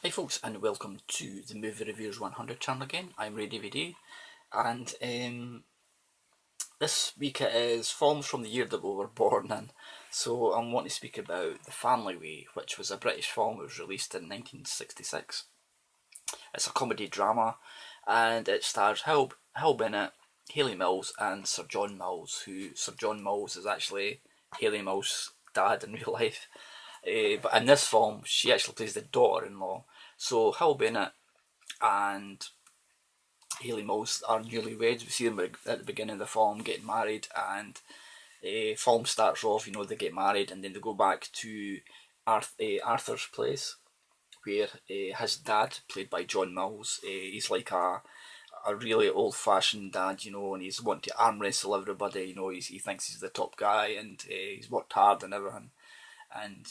Hi folks, and welcome to the Movie Reviews 100 channel again. I'm Ray DVD, and this week it is films from the year that we were born in. So I'm wanting to speak about The Family Way, which was a British film that was released in 1966. It's a comedy drama, and it stars Hal Bennett, Hayley Mills, and Sir John Mills, who Sir John Mills is actually Hayley Mills' dad in real life. But in this film, she actually plays the daughter-in-law. So Hal Bennett and Hayley Mills are newlyweds. We see them at the beginning of the film getting married, and the film starts off, they get married, and then they go back to Arthur's place, where his dad, played by John Mills, he's like a really old fashioned dad, and he's wanting to arm wrestle everybody. He thinks he's the top guy, and he's worked hard and everything. And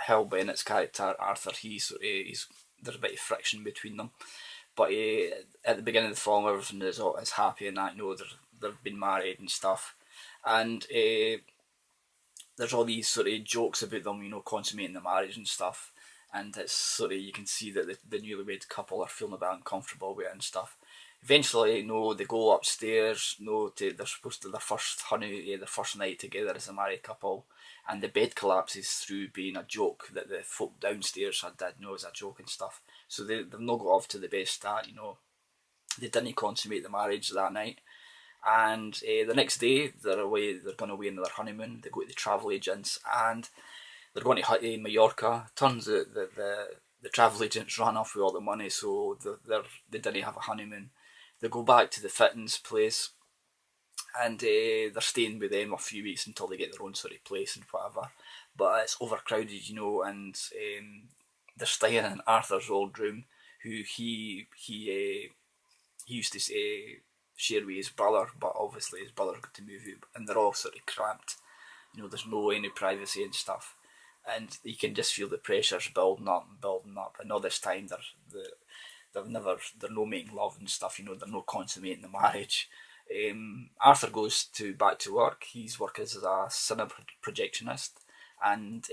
Hal Bennett's character Arthur, he's there's a bit of friction between them. But at the beginning of the film, everything is happy and that, they've been married and stuff. And there's all these sort of jokes about them, consummating the marriage and stuff. And it's sort of, you can see that the newlywed couple are feeling a bit uncomfortable with it and stuff. Eventually, they go upstairs, they're supposed to their first their first night together as a married couple, and the bed collapses through being a joke that the folk downstairs did know as a joke and stuff. So they've not got off to the best start, They didn't consummate the marriage that night. And the next day, they're going away on their honeymoon. They go to the travel agents, and they're going to Mallorca. Turns out that the travel agents ran off with all the money, so they didn't have a honeymoon. They go back to the fittings place, and they're staying with them a few weeks until they get their own sort of place and whatever. But it's overcrowded, and they're staying in Arthur's old room, who he used to share with his brother, but obviously his brother got to move out, and they're all sort of cramped. There's no any privacy and stuff, and you can just feel the pressures building up and building up. And all this time they're no making love and stuff. They're no consummating the marriage. Arthur goes back to work. He's working as a cinema projectionist, and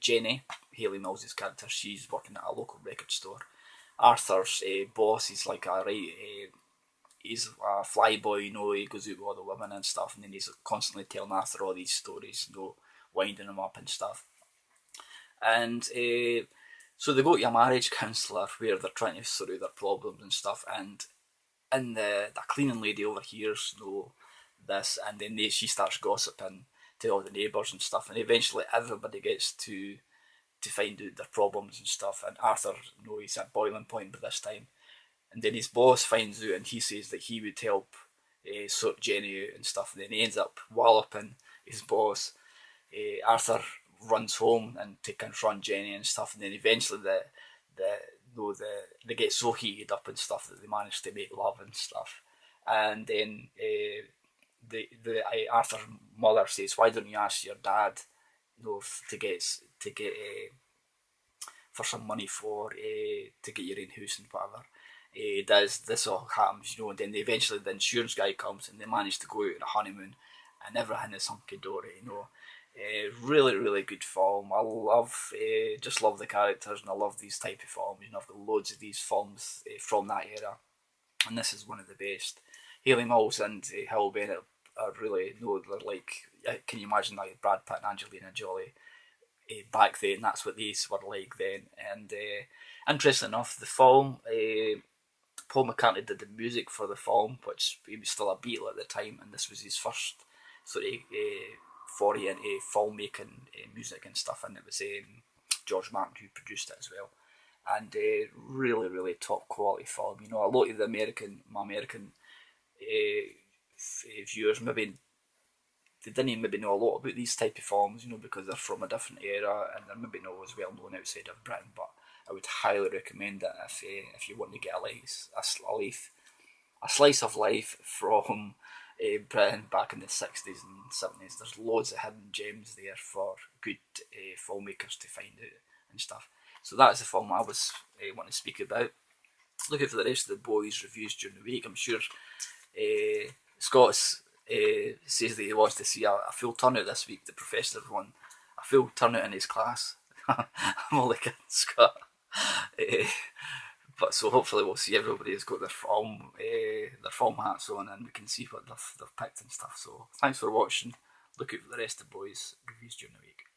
Jenny, Hayley Mills' character, she's working at a local record store. Arthur's boss is like he's a flyboy, he goes out with all the women and stuff, and then he's constantly telling Arthur all these stories, winding him up and stuff. And so they go to a marriage counsellor where they're trying to sort out their problems and stuff, and the cleaning lady overhears this, and then she starts gossiping to all the neighbours and stuff, and eventually everybody gets to find out their problems and stuff, and Arthur, he's at boiling point by this time. And then his boss finds out, and he says that he would help sort Jenny out and stuff. And then he ends up walloping his boss. Arthur runs home and to confront Jenny and stuff. And then eventually they get so heated up and stuff that they manage to make love and stuff. And then Arthur's mother says, "Why don't you ask your dad, to get for some money to get your own house and whatever." This all happens, and then eventually the insurance guy comes and they manage to go out on a honeymoon, and everything is hunky dory. Really, really good film. I love, just love the characters, and I love these type of films. I've got loads of these films from that era, and this is one of the best. Hayley Mills and Hal Bennett are really, they're like, can you imagine like Brad Pitt and Angelina Jolie back then? That's what these were like then. And interesting enough, the film, Paul McCartney did the music for the film, which he was still a Beatle at the time, and this was his first sort of foray into filmmaking music and stuff, and it was George Martin who produced it as well. And really, really top quality film. A lot of the my American viewers maybe they didn't maybe know a lot about these type of films, because they're from a different era and they're maybe not as well known outside of Britain. But I would highly recommend it if you want to get a slice of life from Britain back in the 60s and 70s. There's loads of hidden gems there for good filmmakers to find out and stuff. So that's the film I was want to speak about. Looking for the rest of the boys' reviews during the week. I'm sure Scott's says that he wants to see a full turnout this week. The professor won a full turnout in his class. I'm only kidding, Scott. Eh, but so hopefully we'll see everybody has got their film hats on, and we can see what they've picked and stuff. So thanks for watching. Look out for the rest of the boys' reviews during the week.